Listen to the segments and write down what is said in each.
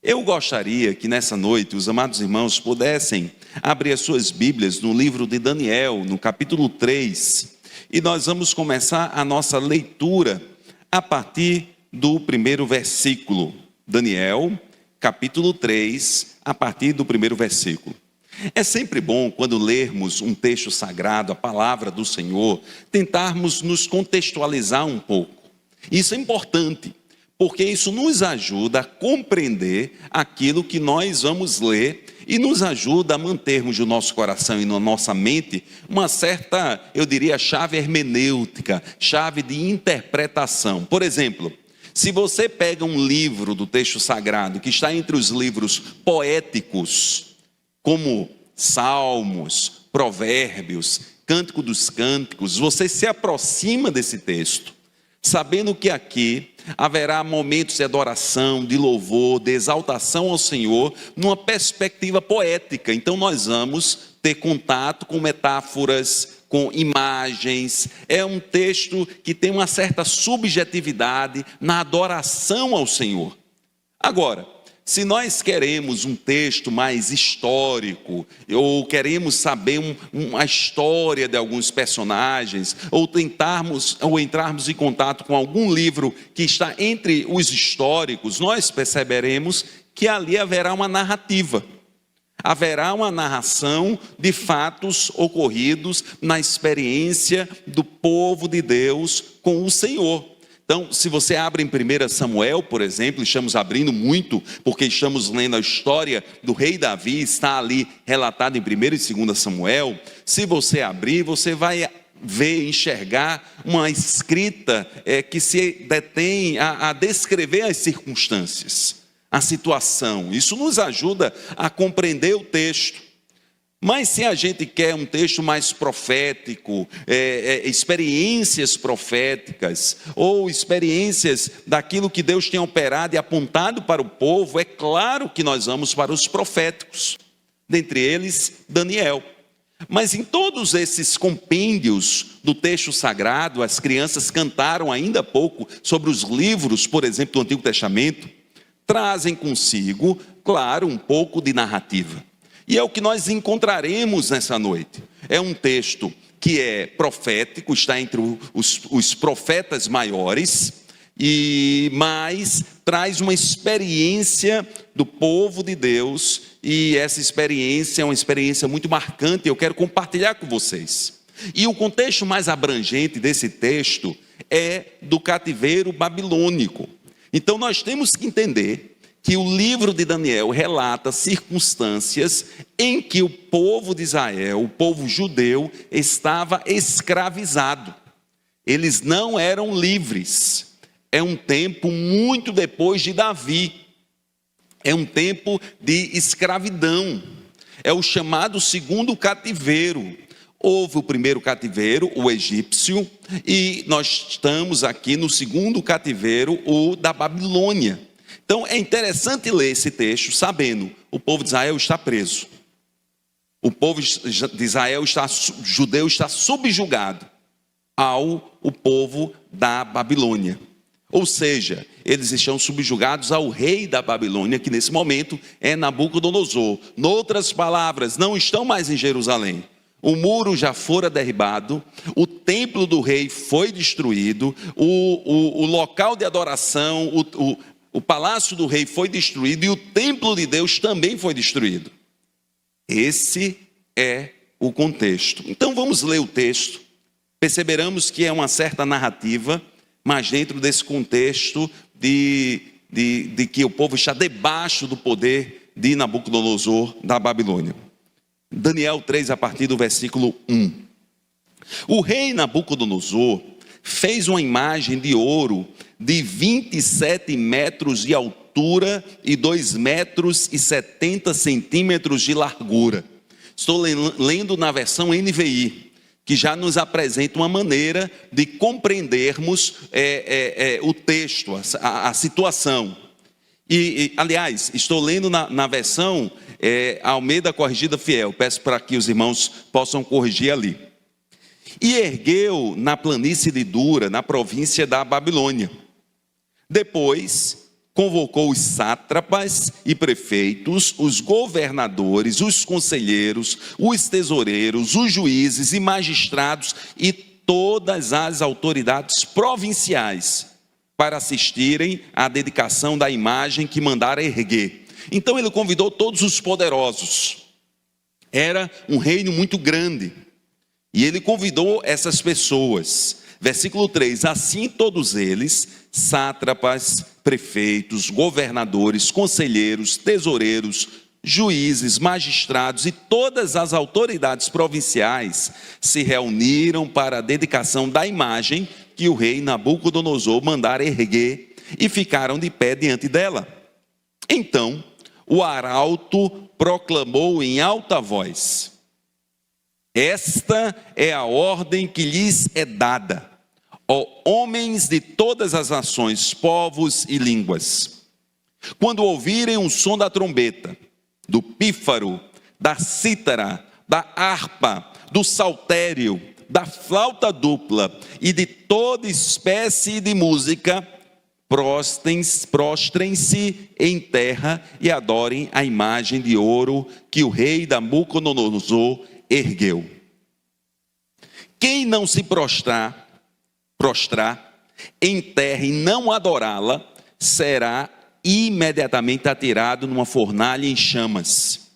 Eu gostaria que nessa noite os amados irmãos pudessem abrir as suas Bíblias no livro de Daniel, no capítulo 3, e nós vamos começar a nossa leitura a partir do primeiro versículo. Daniel, capítulo 3, a partir do primeiro versículo. É sempre bom, quando lermos um texto sagrado, a palavra do Senhor, tentarmos nos contextualizar um pouco. Isso é importante, porque isso nos ajuda a compreender aquilo que nós vamos ler e nos ajuda a mantermos no nosso coração e na nossa mente uma certa, eu diria, chave hermenêutica, chave de interpretação. Por exemplo, se você pega um livro do texto sagrado que está entre os livros poéticos, como Salmos, Provérbios, Cântico dos Cânticos, você se aproxima desse texto, sabendo que aqui haverá momentos de adoração, de louvor, de exaltação ao Senhor, numa perspectiva poética. Então nós vamos ter contato com metáforas, com imagens. É um texto que tem uma certa subjetividade na adoração ao Senhor. Agora, se nós queremos um texto mais histórico, ou queremos saber a história de alguns personagens, ou entrarmos em contato com algum livro que está entre os históricos, nós perceberemos que ali haverá uma narrativa. Haverá uma narração de fatos ocorridos na experiência do povo de Deus com o Senhor. Então, se você abre em 1 Samuel, por exemplo, estamos abrindo muito, porque estamos lendo a história do rei Davi, está ali relatado em 1 e 2 Samuel. Se você abrir, você vai ver, enxergar uma escrita que se detém a descrever as circunstâncias, a situação. Isso nos ajuda a compreender o texto. Mas se a gente quer um texto mais profético, experiências proféticas, ou experiências daquilo que Deus tem operado e apontado para o povo, é claro que nós vamos para os proféticos, dentre eles Daniel. Mas em todos esses compêndios do texto sagrado, as crianças cantaram ainda há pouco sobre os livros, por exemplo, do Antigo Testamento, trazem consigo, claro, um pouco de narrativa. E é o que nós encontraremos nessa noite. É um texto que é profético, está entre os profetas maiores, mas traz uma experiência do povo de Deus, e essa experiência é uma experiência muito marcante, eu quero compartilhar com vocês. E o contexto mais abrangente desse texto é do cativeiro babilônico. Então nós temos que entender que o livro de Daniel relata circunstâncias em que o povo de Israel, o povo judeu, estava escravizado. Eles não eram livres. É um tempo muito depois de Davi. É um tempo de escravidão. É o chamado segundo cativeiro. Houve o primeiro cativeiro, o egípcio, e nós estamos aqui no segundo cativeiro, o da Babilônia. Então é interessante ler esse texto sabendo, o povo de Israel está preso. O povo de Israel judeu está subjugado ao povo da Babilônia. Ou seja, eles estão subjugados ao rei da Babilônia, que nesse momento é Nabucodonosor. Noutras palavras, não estão mais em Jerusalém. O muro já fora derribado, o templo do rei foi destruído, o local de adoração, o palácio do rei foi destruído e o templo de Deus também foi destruído. Esse é o contexto. Então vamos ler o texto. Perceberemos que é uma certa narrativa, mas dentro desse contexto de que o povo está debaixo do poder de Nabucodonosor da Babilônia. Daniel 3, a partir do versículo 1. O rei Nabucodonosor fez uma imagem de ouro de 27 metros de altura e 2 metros e 70 centímetros de largura. Estou lendo na versão NVI, que já nos apresenta uma maneira de compreendermos o texto, a situação. Aliás, estou lendo na versão Almeida Corrigida Fiel. Peço para que os irmãos possam corrigir ali. E ergueu na planície de Dura, na província da Babilônia. Depois convocou os sátrapas e prefeitos, os governadores, os conselheiros, os tesoureiros, os juízes e magistrados e todas as autoridades provinciais para assistirem à dedicação da imagem que mandara erguer. Então ele convidou todos os poderosos. Era um reino muito grande. E ele convidou essas pessoas. Versículo 3: assim todos eles, sátrapas, prefeitos, governadores, conselheiros, tesoureiros, juízes, magistrados e todas as autoridades provinciais se reuniram para a dedicação da imagem que o rei Nabucodonosor mandara erguer e ficaram de pé diante dela. Então o arauto proclamou em alta voz: esta é a ordem que lhes é dada, ó homens de todas as nações, povos e línguas. Quando ouvirem o som da trombeta, do pífaro, da cítara, da harpa, do saltério, da flauta dupla e de toda espécie de música, prostrem-se em terra e adorem a imagem de ouro que o rei Nabucodonosor ergueu. Quem não se prostrar em terra e não adorá-la, será imediatamente atirado numa fornalha em chamas.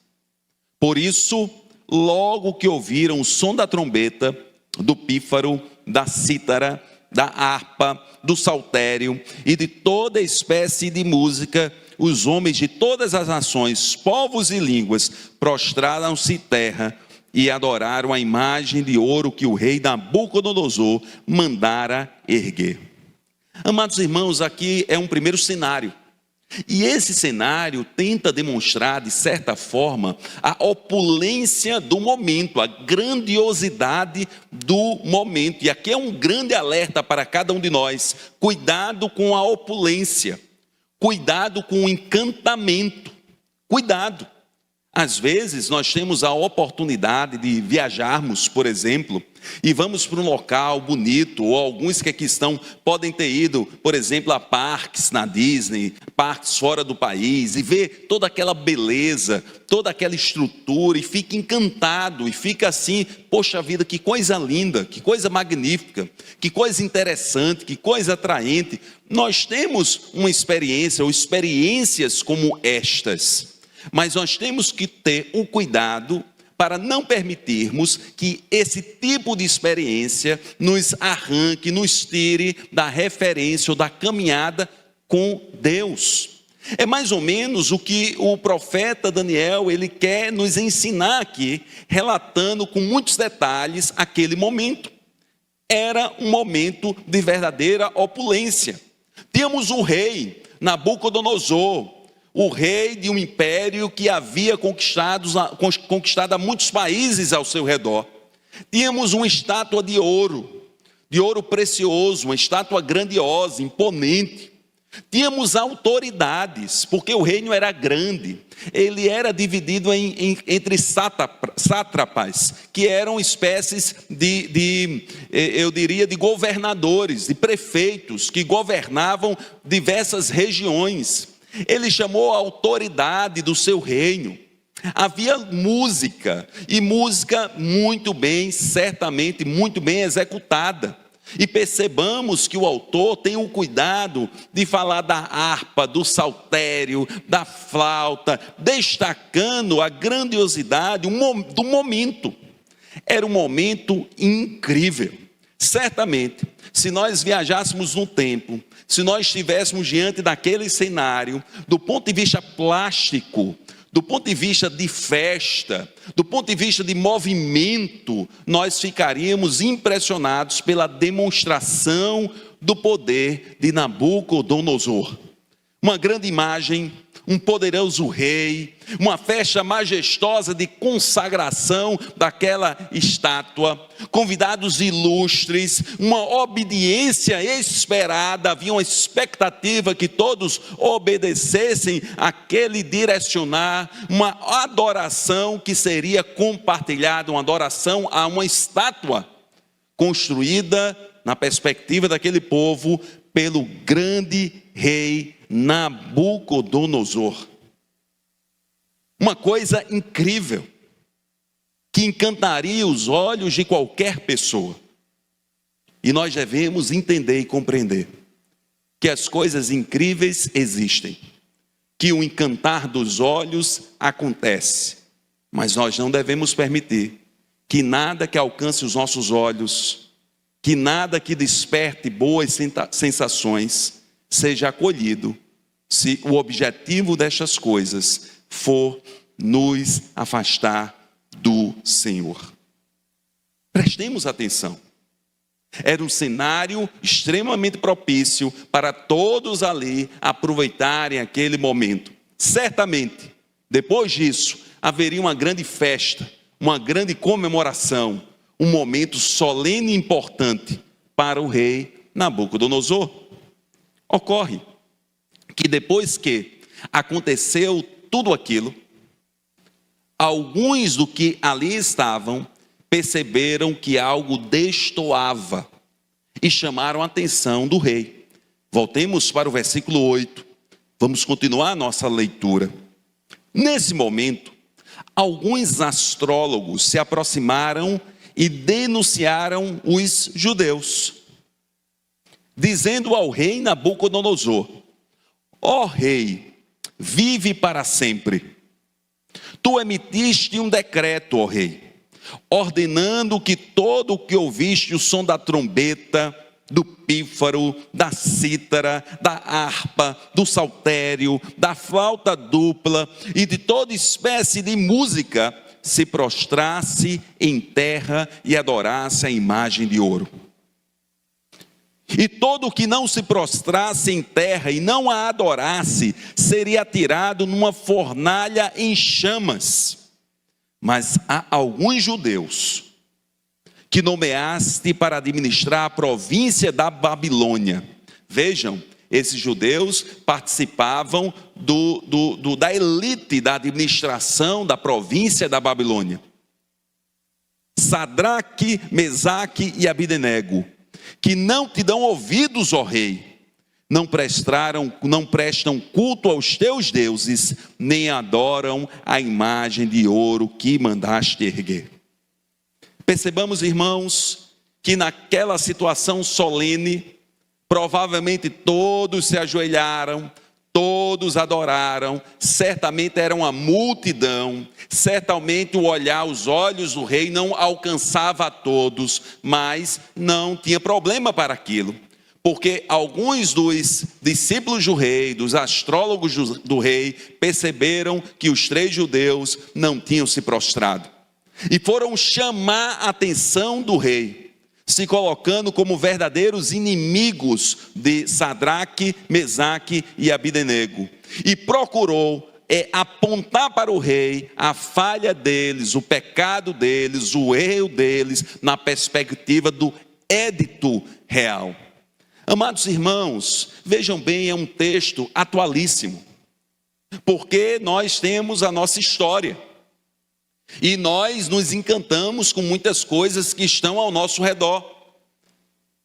Por isso, logo que ouviram o som da trombeta, do pífaro, da cítara, da harpa, do saltério e de toda espécie de música, os homens de todas as nações, povos e línguas, prostraram-se em terra e adoraram a imagem de ouro que o rei Nabucodonosor mandara erguer. Amados irmãos, aqui é um primeiro cenário. E esse cenário tenta demonstrar, de certa forma, a opulência do momento, a grandiosidade do momento. E aqui é um grande alerta para cada um de nós: cuidado com a opulência, cuidado com o encantamento, cuidado. Às vezes nós temos a oportunidade de viajarmos, por exemplo, e vamos para um local bonito, ou alguns que aqui estão podem ter ido, por exemplo, a parques na Disney, parques fora do país, e ver toda aquela beleza, toda aquela estrutura, e fica encantado, e fica assim: poxa vida, que coisa linda, que coisa magnífica, que coisa interessante, que coisa atraente. Nós temos uma experiência, ou experiências como estas, mas nós temos que ter o cuidado para não permitirmos que esse tipo de experiência nos arranque, nos tire da referência ou da caminhada com Deus. É mais ou menos o que o profeta Daniel, ele quer nos ensinar aqui, relatando com muitos detalhes aquele momento. Era um momento de verdadeira opulência. Tínhamos o rei Nabucodonosor, o rei de um império que havia conquistado muitos países ao seu redor. Tínhamos uma estátua de ouro precioso, uma estátua grandiosa, imponente. Tínhamos autoridades, porque o reino era grande. Ele era dividido entre sátrapas, que eram espécies eu diria, de governadores, de prefeitos, que governavam diversas regiões. Ele chamou a autoridade do seu reino. Havia música, e música muito bem, certamente muito bem executada. E percebamos que o autor tem o cuidado de falar da harpa, do saltério, da flauta, destacando a grandiosidade do momento. Era um momento incrível. Certamente, se nós viajássemos no tempo, se nós estivéssemos diante daquele cenário, do ponto de vista plástico, do ponto de vista de festa, do ponto de vista de movimento, nós ficaríamos impressionados pela demonstração do poder de Nabucodonosor. Uma grande imagem, um poderoso rei, uma festa majestosa de consagração daquela estátua, convidados ilustres, uma obediência esperada, havia uma expectativa que todos obedecessem aquele direcionar, uma adoração que seria compartilhada, uma adoração a uma estátua construída na perspectiva daquele povo pelo grande rei Nabucodonosor. Uma coisa incrível, que encantaria os olhos de qualquer pessoa. E nós devemos entender e compreender que as coisas incríveis existem, que o encantar dos olhos acontece, mas nós não devemos permitir que nada que alcance os nossos olhos, que nada que desperte boas sensações, seja acolhido, se o objetivo destas coisas for nos afastar do Senhor. Prestemos atenção. Era um cenário extremamente propício para todos ali aproveitarem aquele momento. Certamente, depois disso, haveria uma grande festa, uma grande comemoração, um momento solene e importante para o rei Nabucodonosor. Ocorre que depois que aconteceu tudo aquilo, alguns do que ali estavam perceberam que algo destoava e chamaram a atenção do rei. Voltemos para o versículo 8. Vamos continuar a nossa leitura. Nesse momento, alguns astrólogos se aproximaram e denunciaram os judeus, dizendo ao rei Nabucodonosor: ó rei, vive para sempre. Tu emitiste um decreto, ó rei, ordenando que todo o que ouviste o som da trombeta, do pífaro, da cítara, da harpa, do saltério, da flauta dupla e de toda espécie de música, se prostrasse em terra e adorasse a imagem de ouro. E todo o que não se prostrasse em terra e não a adorasse, seria atirado numa fornalha em chamas. Mas há alguns judeus que nomeaste para administrar a província da Babilônia. Vejam, esses judeus participavam da elite da administração da província da Babilônia. Sadraque, Mesaque e Abidenego, que não te dão ouvidos, ó rei, não prestam culto aos teus deuses, nem adoram a imagem de ouro que mandaste erguer. Percebamos, irmãos, que naquela situação solene, provavelmente todos se ajoelharam, todos adoraram, certamente era uma multidão, certamente o olhar, os olhos do rei não alcançava a todos, mas não tinha problema para aquilo, porque alguns dos discípulos do rei, dos astrólogos do rei, perceberam que os 3 judeus não tinham se prostrado, e foram chamar a atenção do rei, se colocando como verdadeiros inimigos de Sadraque, Mesaque e Abidenego, e procurou apontar para o rei a falha deles, o pecado deles, o erro deles, na perspectiva do édito real. Amados irmãos, vejam bem, é um texto atualíssimo, porque nós temos a nossa história, e nós nos encantamos com muitas coisas que estão ao nosso redor.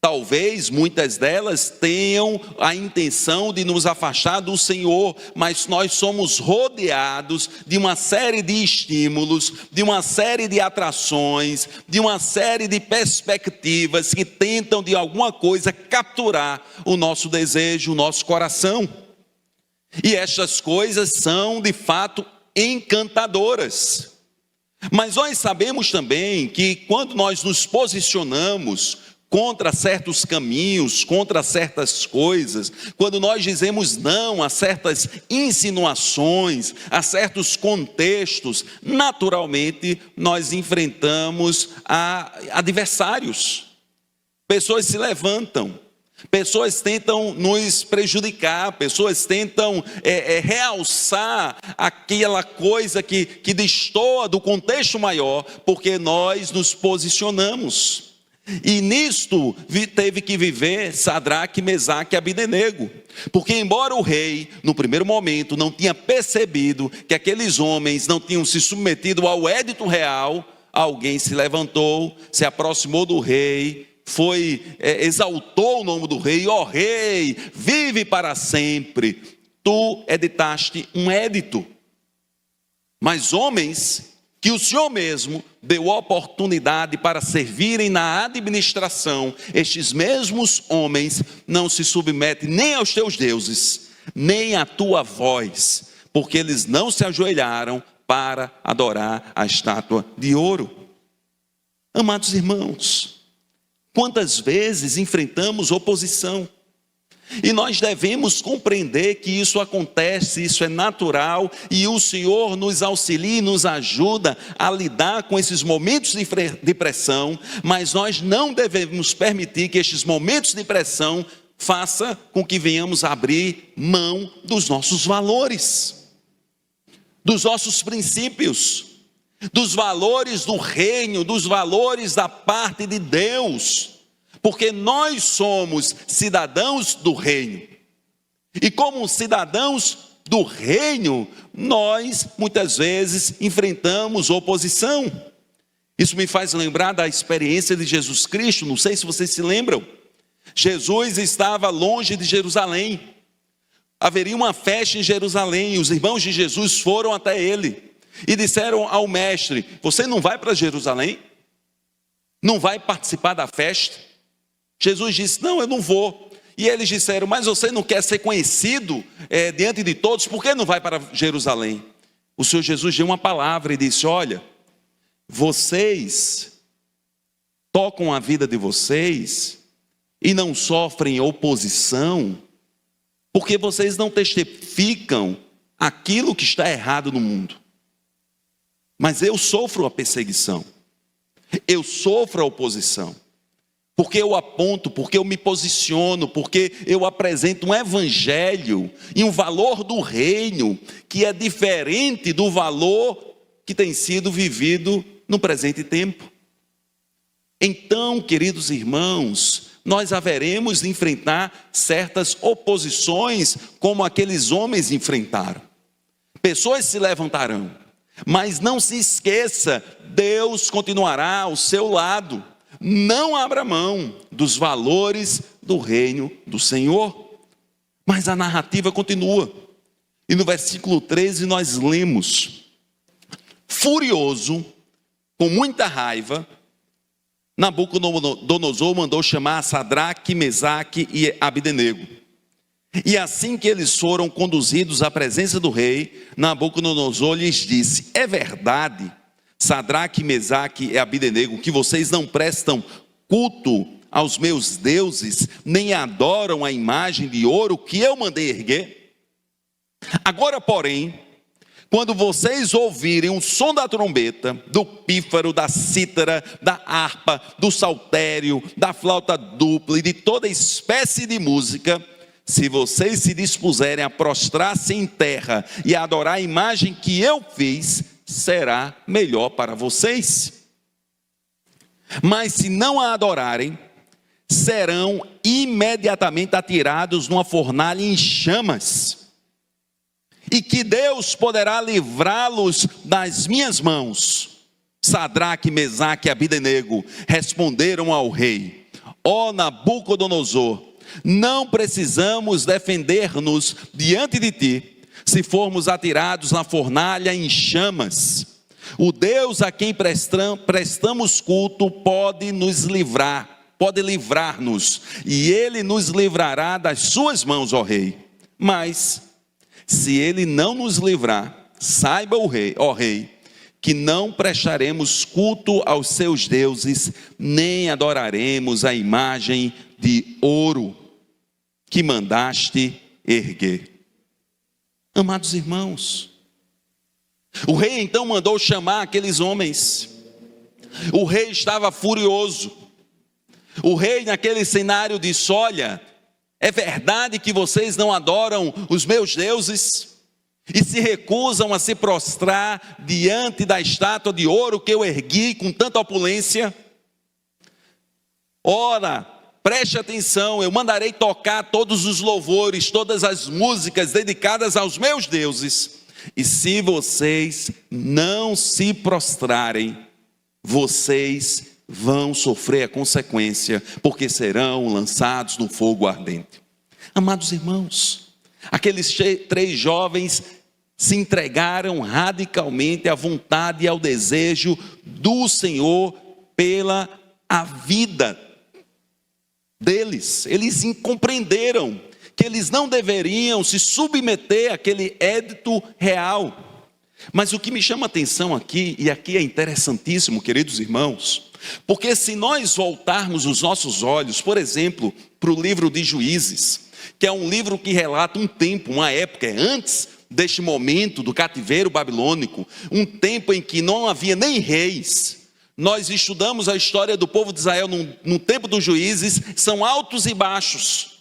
Talvez muitas delas tenham a intenção de nos afastar do Senhor, mas nós somos rodeados de uma série de estímulos, de uma série de atrações, de uma série de perspectivas que tentam de alguma coisa capturar o nosso desejo, o nosso coração. E estas coisas são de fato encantadoras. Mas nós sabemos também que quando nós nos posicionamos contra certos caminhos, contra certas coisas, quando nós dizemos não a certas insinuações, a certos contextos, naturalmente nós enfrentamos adversários. Pessoas se levantam, pessoas tentam nos prejudicar, pessoas tentam realçar aquela coisa que destoa do contexto maior, porque nós nos posicionamos. E nisto teve que viver Sadraque, Mesaque e Abidenego, porque embora o rei, no primeiro momento, não tinha percebido que aqueles homens não tinham se submetido ao édito real, alguém se levantou, se aproximou do rei, exaltou o nome do rei: ó rei, vive para sempre. tu editaste um édito. Mas homens que o Senhor mesmo deu oportunidade para servirem na administração, estes mesmos homens não se submetem nem aos teus deuses, nem à tua voz, porque eles não se ajoelharam para adorar a estátua de ouro. Amados irmãos, quantas vezes enfrentamos oposição? E nós devemos compreender que isso acontece, isso é natural, e o Senhor nos auxilia e nos ajuda a lidar com esses momentos de pressão, mas nós não devemos permitir que estes momentos de pressão façam com que venhamos abrir mão dos nossos valores, dos nossos princípios, dos valores do reino, dos valores da parte de Deus. Porque nós somos cidadãos do reino. E como cidadãos do reino, nós muitas vezes enfrentamos oposição. Isso me faz lembrar da experiência de Jesus Cristo, não sei se vocês se lembram. Jesus estava longe de Jerusalém. Haveria uma festa em Jerusalém, e os irmãos de Jesus foram até ele e disseram ao mestre: você não vai para Jerusalém? Não vai participar da festa? Jesus disse: não, eu não vou. E eles disseram: mas você não quer ser conhecido diante de todos, por que não vai para Jerusalém? O Senhor Jesus deu uma palavra e disse: olha, vocês tocam a vida de vocês e não sofrem oposição, porque vocês não testificam aquilo que está errado no mundo. Mas eu sofro a perseguição, eu sofro a oposição, porque eu aponto, porque eu me posiciono, porque eu apresento um evangelho e um valor do reino que é diferente do valor que tem sido vivido no presente tempo. Então, queridos irmãos, nós haveremos de enfrentar certas oposições como aqueles homens enfrentaram. Pessoas se levantarão, mas não se esqueça, Deus continuará ao seu lado. Não abra mão dos valores do reino do Senhor. Mas a narrativa continua. E no versículo 13 nós lemos: furioso, com muita raiva, Nabucodonosor mandou chamar Sadraque, Mesaque e Abdenego. E assim que eles foram conduzidos à presença do rei, Nabucodonosor lhes disse: é verdade, Sadraque, Mesaque e Abdenego, que vocês não prestam culto aos meus deuses, nem adoram a imagem de ouro que eu mandei erguer? Agora, porém, quando vocês ouvirem o som da trombeta, do pífaro, da cítara, da harpa, do saltério, da flauta dupla e de toda espécie de música, se vocês se dispuserem a prostrar-se em terra e a adorar a imagem que eu fiz, será melhor para vocês. Mas se não a adorarem, serão imediatamente atirados numa fornalha em chamas. E que Deus poderá livrá-los das minhas mãos. Sadraque, Mesaque e Abdenego responderam ao rei: ó Nabucodonosor, não precisamos defender-nos diante de ti, se formos atirados na fornalha em chamas. O Deus a quem prestamos culto pode nos livrar, pode livrar-nos, e Ele nos livrará das suas mãos, ó rei. Mas, se Ele não nos livrar, saiba o rei, ó rei, que não prestaremos culto aos seus deuses, nem adoraremos a imagem de ouro que mandaste erguer. Amados irmãos, o rei então mandou chamar aqueles homens. O rei estava furioso. O rei, naquele cenário, disse: olha, é verdade que vocês não adoram os meus deuses e se recusam a se prostrar diante da estátua de ouro que eu ergui com tanta opulência? Ora, preste atenção, eu mandarei tocar todos os louvores, todas as músicas dedicadas aos meus deuses. E se vocês não se prostrarem, vocês vão sofrer a consequência, porque serão lançados no fogo ardente. Amados irmãos, Aqueles três jovens se entregaram radicalmente à vontade e ao desejo do Senhor pela a vida deles. Eles compreenderam que eles não deveriam se submeter àquele édito real. Mas o que me chama a atenção aqui, e aqui é interessantíssimo, queridos irmãos, porque se nós voltarmos os nossos olhos, por exemplo, para o livro de Juízes, que é um livro que relata um tempo, uma época antes deste momento do cativeiro babilônico, um tempo em que não havia nem reis. Nós estudamos a história do povo de Israel no tempo dos juízes, são altos e baixos.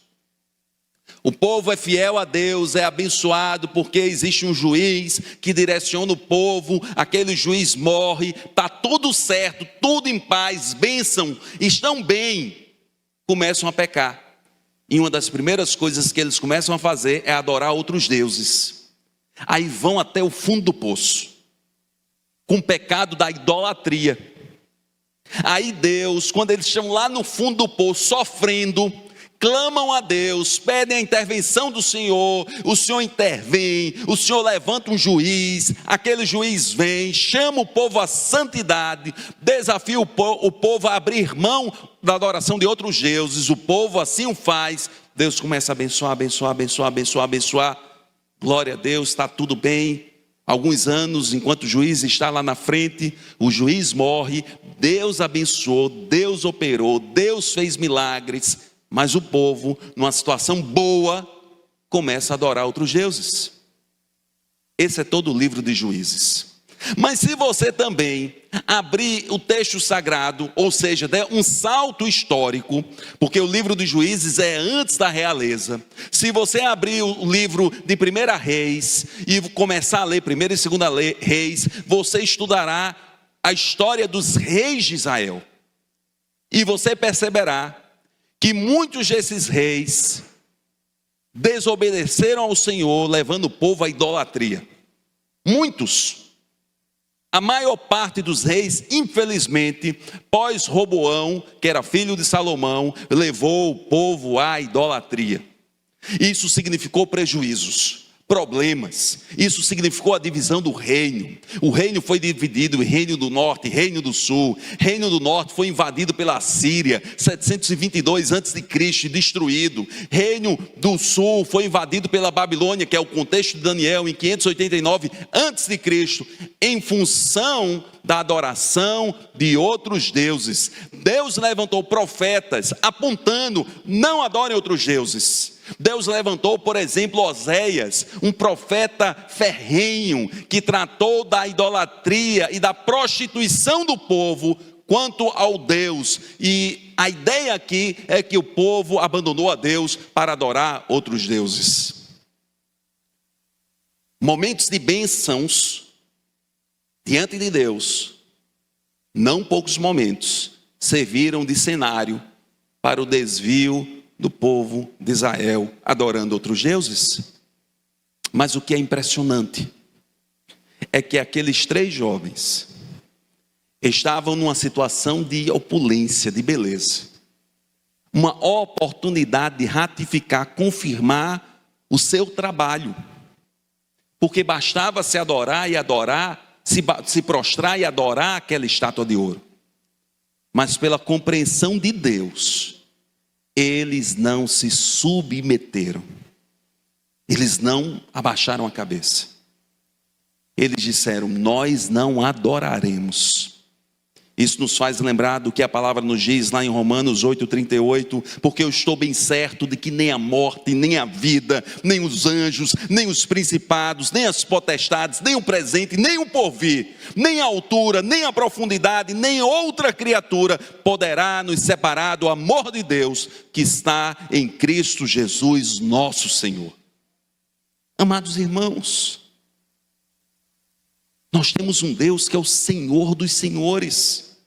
O povo é fiel a Deus, é abençoado porque existe um juiz que direciona o povo, aquele juiz morre, está tudo certo, tudo em paz, bênção, estão bem, começam a pecar. E uma das primeiras coisas que eles começam a fazer é adorar outros deuses. Aí vão até o fundo do poço, com o pecado da idolatria. Aí Deus, quando eles estão lá no fundo do poço, sofrendo, clamam a Deus, pedem a intervenção do Senhor, o Senhor intervém, o Senhor levanta um juiz, aquele juiz vem, chama o povo à santidade, desafia o povo a abrir mão da adoração de outros deuses, o povo assim o faz, Deus começa a abençoar, abençoar, abençoar, abençoar, abençoar, glória a Deus, está tudo bem. Alguns anos, enquanto o juiz está lá na frente, o juiz morre, Deus abençoou, Deus operou, Deus fez milagres, mas o povo, numa situação boa, começa a adorar outros deuses. Esse é todo o livro de Juízes. Mas se você também abrir o texto sagrado, ou seja, der um salto histórico, porque o livro de Juízes é antes da realeza. Se você abrir o livro de 1 Reis e começar a ler 1 e 2 Reis, você estudará a história dos reis de Israel. E você perceberá que muitos desses reis desobedeceram ao Senhor, levando o povo à idolatria. Muitos. A maior parte dos reis, infelizmente, pós Roboão, que era filho de Salomão, levou o povo à idolatria. Isso significou prejuízos, problemas. Isso significou a divisão do reino. O reino foi dividido em reino do norte e reino do sul. Reino do norte foi invadido pela Síria, 722 a.C., e destruído. Reino do sul foi invadido pela Babilônia, que é o contexto de Daniel, em 589 a.C., em função da adoração de outros deuses. Deus levantou profetas apontando: não adorem outros deuses. Deus levantou, por exemplo, Oséias, um profeta ferrenho, que tratou da idolatria e da prostituição do povo quanto ao Deus. E a ideia aqui é que o povo abandonou a Deus para adorar outros deuses. Momentos de bênçãos diante de Deus, não poucos momentos, serviram de cenário para o desvio do povo de Israel, adorando outros deuses. Mas o que é impressionante é que aqueles três jovens estavam numa situação de opulência, de beleza, uma oportunidade de ratificar, confirmar o seu trabalho, porque bastava se adorar e adorar, se prostrar e adorar aquela estátua de ouro. Mas pela compreensão de Deus, eles não se submeteram, eles não abaixaram a cabeça, eles disseram: nós não adoraremos. Isso nos faz lembrar do que a palavra nos diz lá em Romanos 8:38, porque eu estou bem certo de que nem a morte, nem a vida, nem os anjos, nem os principados, nem as potestades, nem o presente, nem o porvir, nem a altura, nem a profundidade, nem outra criatura poderá nos separar do amor de Deus que está em Cristo Jesus, nosso Senhor. Amados irmãos, nós temos um Deus que é o Senhor dos senhores,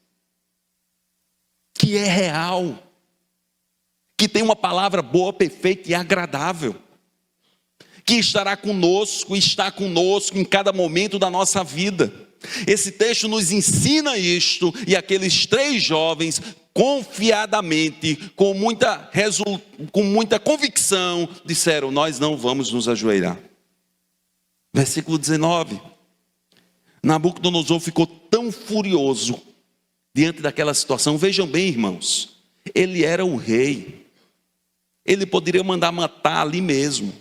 que é real, que tem uma palavra boa, perfeita e agradável, que estará conosco e está conosco em cada momento da nossa vida. Esse texto nos ensina isto, e aqueles três jovens confiadamente, com muita convicção, disseram: nós não vamos nos ajoelhar. Versículo 19. Nabucodonosor ficou tão furioso diante daquela situação. Vejam bem, irmãos, ele era o rei. Ele poderia mandar matar ali mesmo.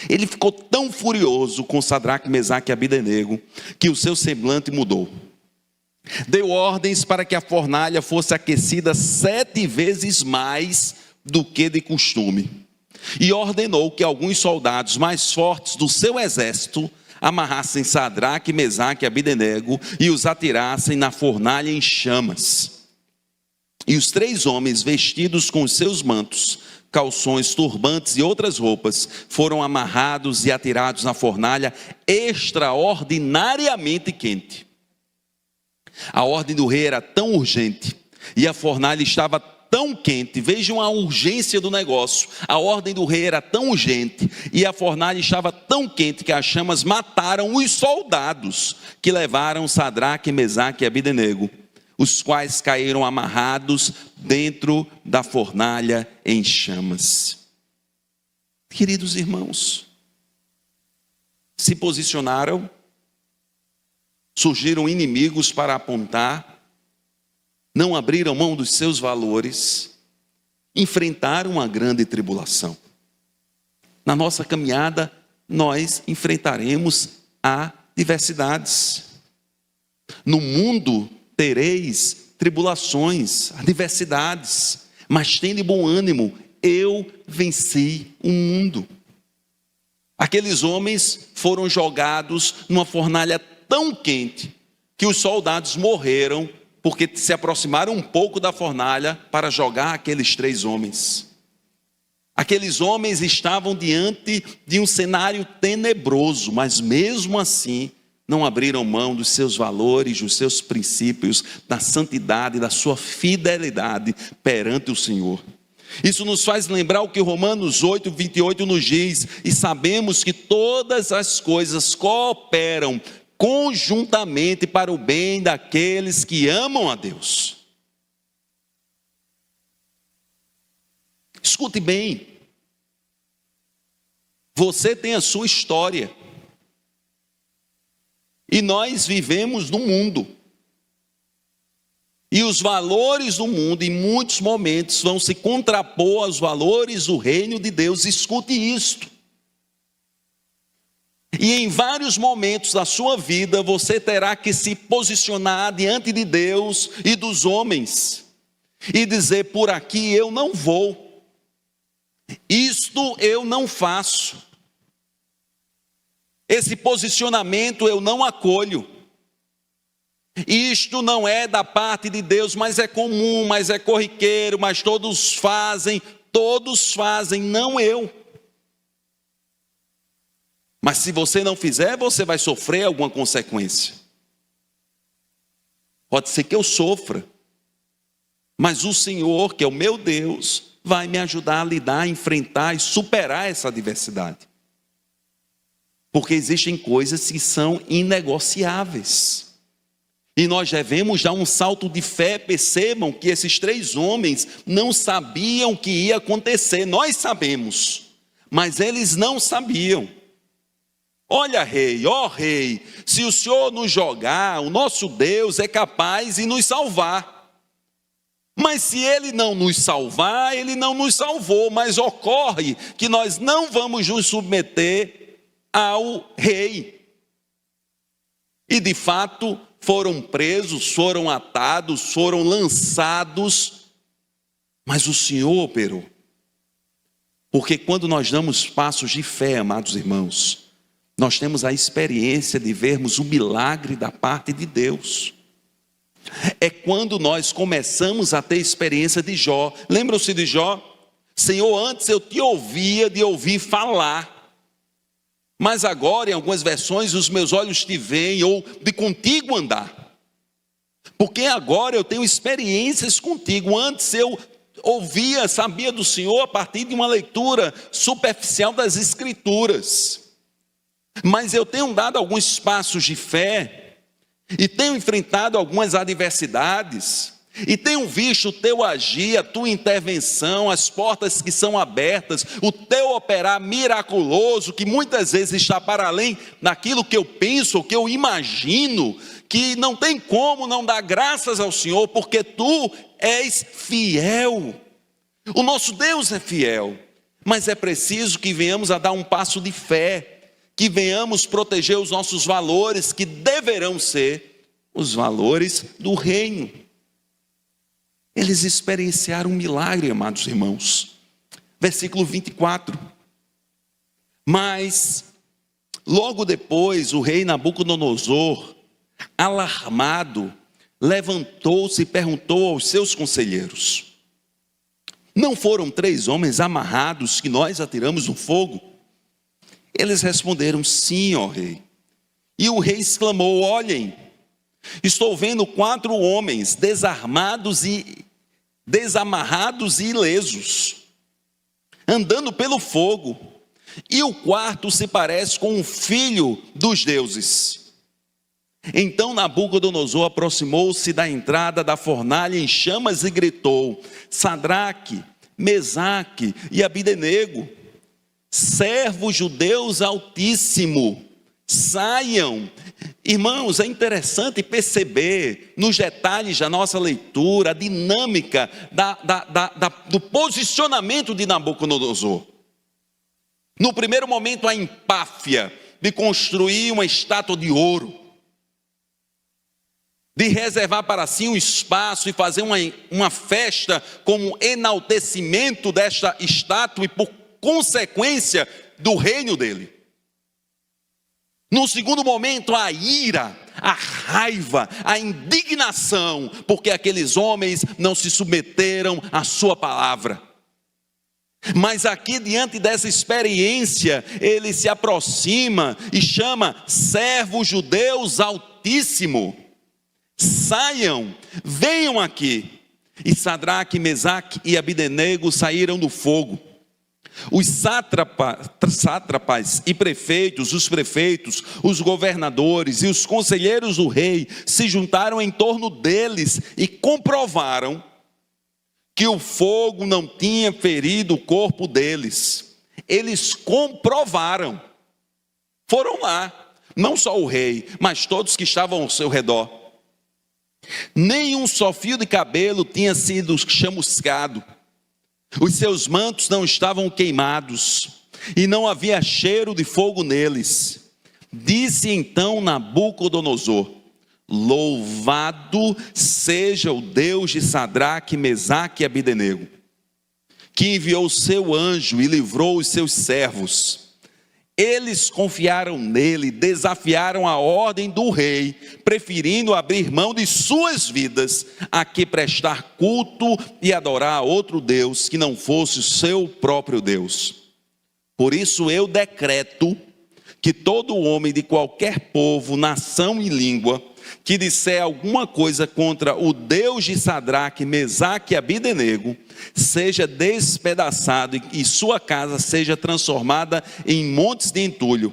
Ele ficou tão furioso com Sadraque, Mesaque e Abdenego que o seu semblante mudou. Deu ordens para que a fornalha fosse aquecida 7 vezes mais do que de costume. E ordenou que alguns soldados mais fortes do seu exército amarrassem Sadraque, Mesaque e Abdenego e os atirassem na fornalha em chamas. E os 3 homens, vestidos com os seus mantos, calções, turbantes e outras roupas, foram amarrados e atirados na fornalha extraordinariamente quente. A ordem do rei era tão urgente e a fornalha estava tão quente. Vejam a urgência do negócio. A ordem do rei era tão urgente e a fornalha estava tão quente que as chamas mataram os soldados que levaram Sadraque, Mesaque e Abdenego, os quais caíram amarrados dentro da fornalha em chamas. Queridos irmãos, se posicionaram, surgiram inimigos para apontar, não abriram mão dos seus valores, enfrentaram uma grande tribulação. Na nossa caminhada, nós enfrentaremos adversidades. No mundo tereis tribulações, adversidades, mas tende bom ânimo, eu venci o mundo. Aqueles homens foram jogados numa fornalha tão quente que os soldados morreram porque se aproximaram um pouco da fornalha para jogar aqueles 3 homens. Aqueles homens estavam diante de um cenário tenebroso, mas mesmo assim não abriram mão dos seus valores, dos seus princípios, da santidade, da sua fidelidade perante o Senhor. Isso nos faz lembrar o que Romanos 8, 28 nos diz: e sabemos que todas as coisas cooperam conjuntamente para o bem daqueles que amam a Deus. Escute bem, você tem a sua história, e nós vivemos no mundo, e os valores do mundo em muitos momentos vão se contrapor aos valores do reino de Deus. Escute isto. E em vários momentos da sua vida, você terá que se posicionar diante de Deus e dos homens, e dizer: por aqui eu não vou, isto eu não faço, esse posicionamento eu não acolho, isto não é da parte de Deus, mas é comum, mas é corriqueiro, mas todos fazem, não eu. Mas se você não fizer, você vai sofrer alguma consequência. Pode ser que eu sofra, mas o Senhor, que é o meu Deus, vai me ajudar a lidar, a enfrentar e superar essa adversidade. Porque existem coisas que são inegociáveis. E nós devemos dar um salto de fé. Percebam que esses 3 homens não sabiam o que ia acontecer. Nós sabemos, mas eles não sabiam. Olha, rei, ó rei, se o Senhor nos jogar, o nosso Deus é capaz de nos salvar. Mas se Ele não nos salvar, Ele não nos salvou. Mas ocorre que nós não vamos nos submeter ao rei. E de fato, foram presos, foram atados, foram lançados. Mas o Senhor operou. Porque quando nós damos passos de fé, amados irmãos, nós temos a experiência de vermos o milagre da parte de Deus. É quando nós começamos a ter experiência de Jó. Lembram-se de Jó? Senhor, antes eu te ouvia de ouvir falar, mas agora em algumas versões os meus olhos te veem, ou de contigo andar. Porque agora eu tenho experiências contigo. Antes eu ouvia, sabia do Senhor a partir de uma leitura superficial das Escrituras. Mas eu tenho dado alguns passos de fé e tenho enfrentado algumas adversidades, e tenho visto o teu agir, a tua intervenção, as portas que são abertas, o teu operar miraculoso, que muitas vezes está para além daquilo que eu penso, que eu imagino, que não tem como não dar graças ao Senhor, porque tu és fiel. O nosso Deus é fiel, mas é preciso que venhamos a dar um passo de fé, que venhamos proteger os nossos valores, que deverão ser os valores do reino. Eles experienciaram um milagre, amados irmãos. Versículo 24. Mas, logo depois, o rei Nabucodonosor, alarmado, levantou-se e perguntou aos seus conselheiros: não foram 3 homens amarrados que nós atiramos no fogo? Eles responderam: sim, ó rei. E o rei exclamou: olhem, estou vendo 4 homens desamarrados e ilesos, andando pelo fogo, e o quarto se parece com um filho dos deuses. Então Nabucodonosor aproximou-se da entrada da fornalha em chamas e gritou: Sadraque, Mesaque e Abidenego, servos judeus Altíssimo, saiam. Irmãos, é interessante perceber nos detalhes da nossa leitura a dinâmica do posicionamento de Nabucodonosor. No primeiro momento, a empáfia de construir uma estátua de ouro, de reservar para si um espaço e fazer uma festa como enaltecimento desta estátua e por consequência do reino dele. No segundo momento, a ira, a raiva, a indignação, porque aqueles homens não se submeteram à sua palavra. Mas aqui, diante dessa experiência, ele se aproxima e chama servos judeus Altíssimo. Saiam, venham aqui. E Sadraque, Mesaque e Abidenego saíram do fogo. Os sátrapas e prefeitos, os prefeitos, os governadores e os conselheiros do rei se juntaram em torno deles e comprovaram que o fogo não tinha ferido o corpo deles. Eles comprovaram. Foram lá, não só o rei, mas todos que estavam ao seu redor. Nem um só fio de cabelo tinha sido chamuscado. Os seus mantos não estavam queimados, e não havia cheiro de fogo neles. Disse então Nabucodonosor: louvado seja o Deus de Sadraque, Mesaque e Abidenego, que enviou o seu anjo e livrou os seus servos. Eles confiaram nele, desafiaram a ordem do rei, preferindo abrir mão de suas vidas a que prestar culto e adorar a outro Deus que não fosse o seu próprio Deus. Por isso eu decreto que todo homem de qualquer povo, nação e língua que disser alguma coisa contra o Deus de Sadraque, Mesaque e Abidenego, seja despedaçado e sua casa seja transformada em montes de entulho,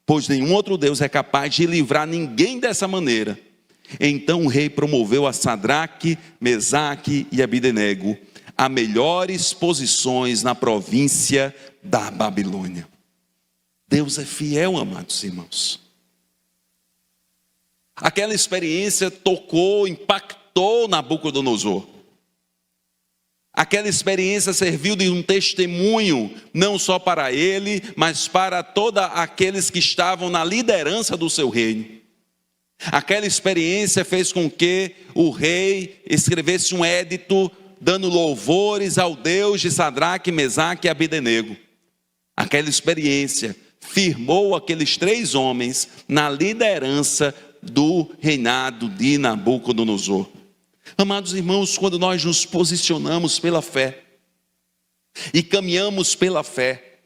pois nenhum outro Deus é capaz de livrar ninguém dessa maneira. Então o rei promoveu a Sadraque, Mesaque e Abidenego a melhores posições na província da Babilônia. Deus é fiel, amados irmãos. Aquela experiência tocou, impactou Nabucodonosor. Aquela experiência serviu de um testemunho, não só para ele, mas para todos aqueles que estavam na liderança do seu reino. Aquela experiência fez com que o rei escrevesse um édito, dando louvores ao Deus de Sadraque, Mesaque e Abidenego. Aquela experiência firmou aqueles 3 homens na liderança do reinado de Nabucodonosor. Amados irmãos, quando nós nos posicionamos pela fé e caminhamos pela fé,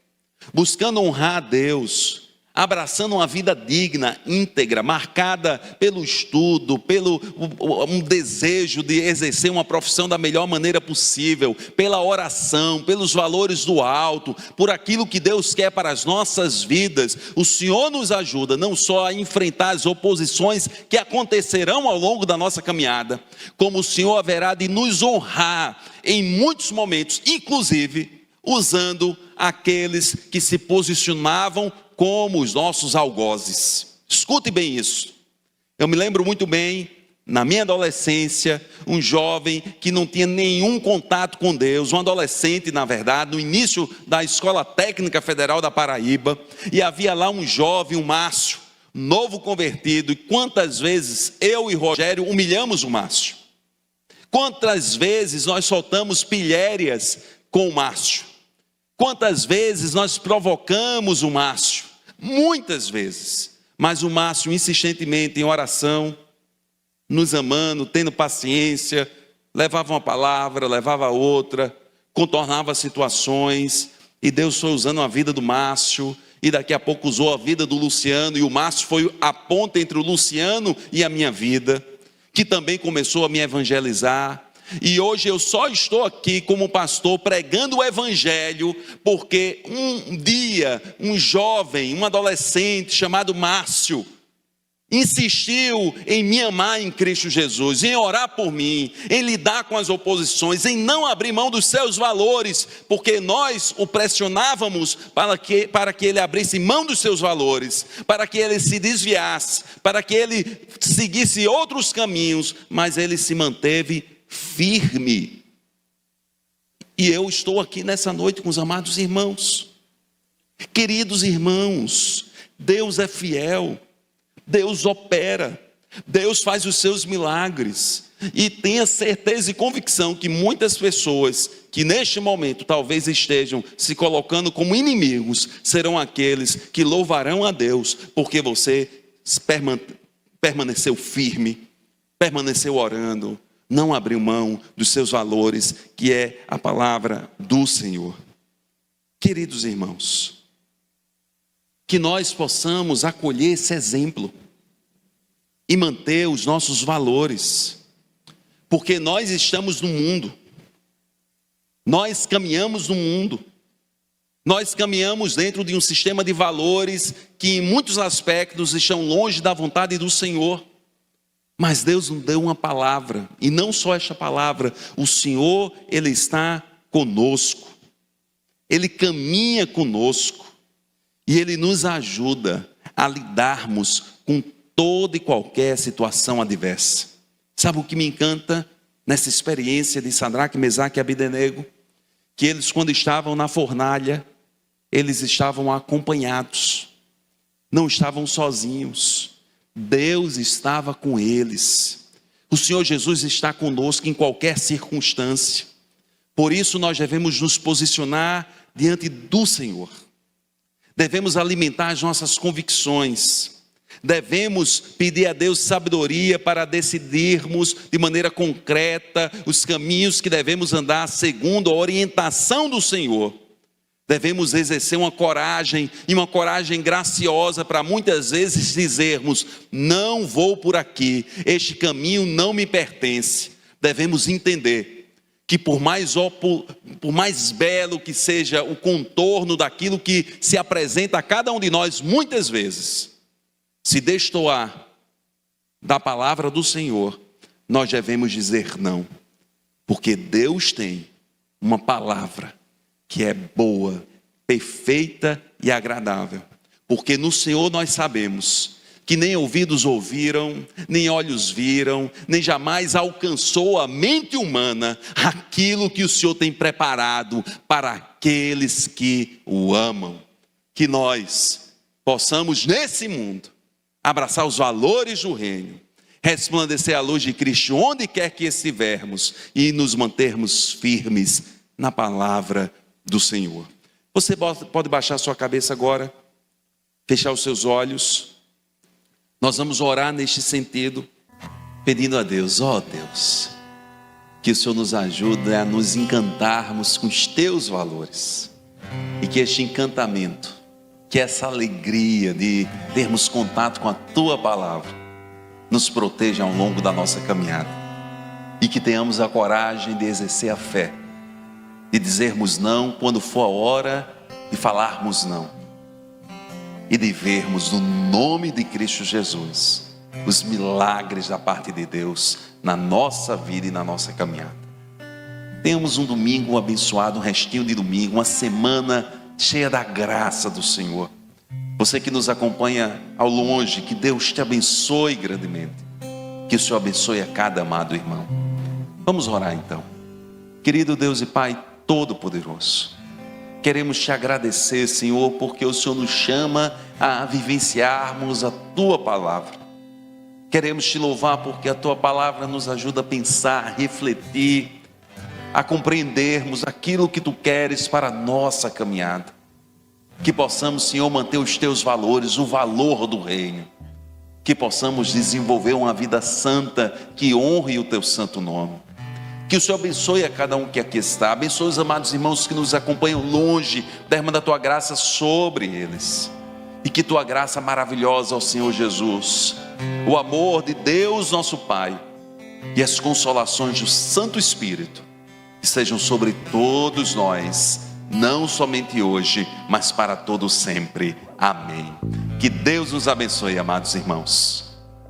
buscando honrar a Deus, abraçando uma vida digna, íntegra, marcada pelo estudo, pelo um desejo de exercer uma profissão da melhor maneira possível, pela oração, pelos valores do alto, por aquilo que Deus quer para as nossas vidas. O Senhor nos ajuda não só a enfrentar as oposições que acontecerão ao longo da nossa caminhada, como o Senhor haverá de nos honrar em muitos momentos, inclusive usando aqueles que se posicionavam como os nossos algozes. Escute bem isso. Eu me lembro muito bem, na minha adolescência, um jovem que não tinha nenhum contato com Deus, um adolescente, na verdade, no início da Escola Técnica Federal da Paraíba, e havia lá um jovem, o Márcio, novo convertido, e quantas vezes eu e Rogério humilhamos o Márcio. Quantas vezes nós soltamos pilhérias com o Márcio. Quantas vezes nós provocamos o Márcio. Muitas vezes, mas o Márcio insistentemente em oração, nos amando, tendo paciência, levava uma palavra, levava outra, contornava situações, e Deus foi usando a vida do Márcio, e daqui a pouco usou a vida do Luciano, e o Márcio foi a ponte entre o Luciano e a minha vida, que também começou a me evangelizar. E hoje eu só estou aqui como pastor pregando o evangelho, porque um dia, um jovem, um adolescente chamado Márcio, insistiu em me amar em Cristo Jesus, em orar por mim, em lidar com as oposições, em não abrir mão dos seus valores, porque nós o pressionávamos para que ele abrisse mão dos seus valores, para que ele se desviasse, para que ele seguisse outros caminhos, mas ele se manteve firme. E eu estou aqui nessa noite com os amados irmãos. Queridos irmãos, Deus é fiel, Deus opera, Deus faz os seus milagres, e tenha certeza e convicção que muitas pessoas que neste momento talvez estejam se colocando como inimigos, serão aqueles que louvarão a Deus, porque você permaneceu firme, permaneceu orando, não abriu mão dos seus valores, que é a palavra do Senhor. Queridos irmãos, que nós possamos acolher esse exemplo e manter os nossos valores, porque nós estamos no mundo, nós caminhamos no mundo, nós caminhamos dentro de um sistema de valores que em muitos aspectos estão longe da vontade do Senhor. Mas Deus nos deu uma palavra, e não só esta palavra, o Senhor, Ele está conosco, Ele caminha conosco, e Ele nos ajuda a lidarmos com toda e qualquer situação adversa. Sabe o que me encanta nessa experiência de Sadraque, Mesaque e Abdenego? Que eles, quando estavam na fornalha, eles estavam acompanhados, não estavam sozinhos. Deus estava com eles. O Senhor Jesus está conosco em qualquer circunstância. Por isso nós devemos nos posicionar diante do Senhor. Devemos alimentar as nossas convicções. Devemos pedir a Deus sabedoria para decidirmos de maneira concreta os caminhos que devemos andar segundo a orientação do Senhor. Devemos exercer uma coragem, e uma coragem graciosa, para muitas vezes dizermos: não vou por aqui, este caminho não me pertence. Devemos entender que por mais belo que seja o contorno daquilo que se apresenta a cada um de nós, muitas vezes, se destoar da palavra do Senhor, nós devemos dizer não, porque Deus tem uma palavra que é boa, perfeita e agradável, porque no Senhor nós sabemos que nem ouvidos ouviram, nem olhos viram, nem jamais alcançou a mente humana aquilo que o Senhor tem preparado para aqueles que o amam. Que nós possamos nesse mundo abraçar os valores do reino, resplandecer a luz de Cristo onde quer que estivermos e nos mantermos firmes na palavra do Senhor. Você pode baixar sua cabeça agora, fechar os seus olhos. Nós vamos orar neste sentido, pedindo a Deus: ó Deus, que o Senhor nos ajude a nos encantarmos com os teus valores, e que este encantamento que essa alegria de termos contato com a Tua palavra nos proteja ao longo da nossa caminhada. E que tenhamos a coragem de exercer a fé, de dizermos não quando for a hora de falarmos não. E de vermos no nome de Cristo Jesus os milagres da parte de Deus na nossa vida e na nossa caminhada. Tenhamos um domingo abençoado, um restinho de domingo, uma semana cheia da graça do Senhor. Você que nos acompanha ao longe, que Deus te abençoe grandemente. Que o Senhor abençoe a cada amado irmão. Vamos orar então. Querido Deus e Pai Todo-Poderoso, queremos te agradecer, Senhor, porque o Senhor nos chama a vivenciarmos a Tua palavra. Queremos te louvar porque a Tua palavra nos ajuda a pensar, a refletir, a compreendermos aquilo que Tu queres para a nossa caminhada. Que possamos, Senhor, manter os Teus valores, o valor do reino. Que possamos desenvolver uma vida santa que honre o Teu santo nome. Que o Senhor abençoe a cada um que aqui está. Abençoe os amados irmãos que nos acompanham longe. Derrama da Tua graça sobre eles. E que Tua graça maravilhosa ao Senhor Jesus, o amor de Deus nosso Pai e as consolações do Santo Espírito estejam sobre todos nós, não somente hoje, mas para todo sempre. Amém. Que Deus nos abençoe, amados irmãos.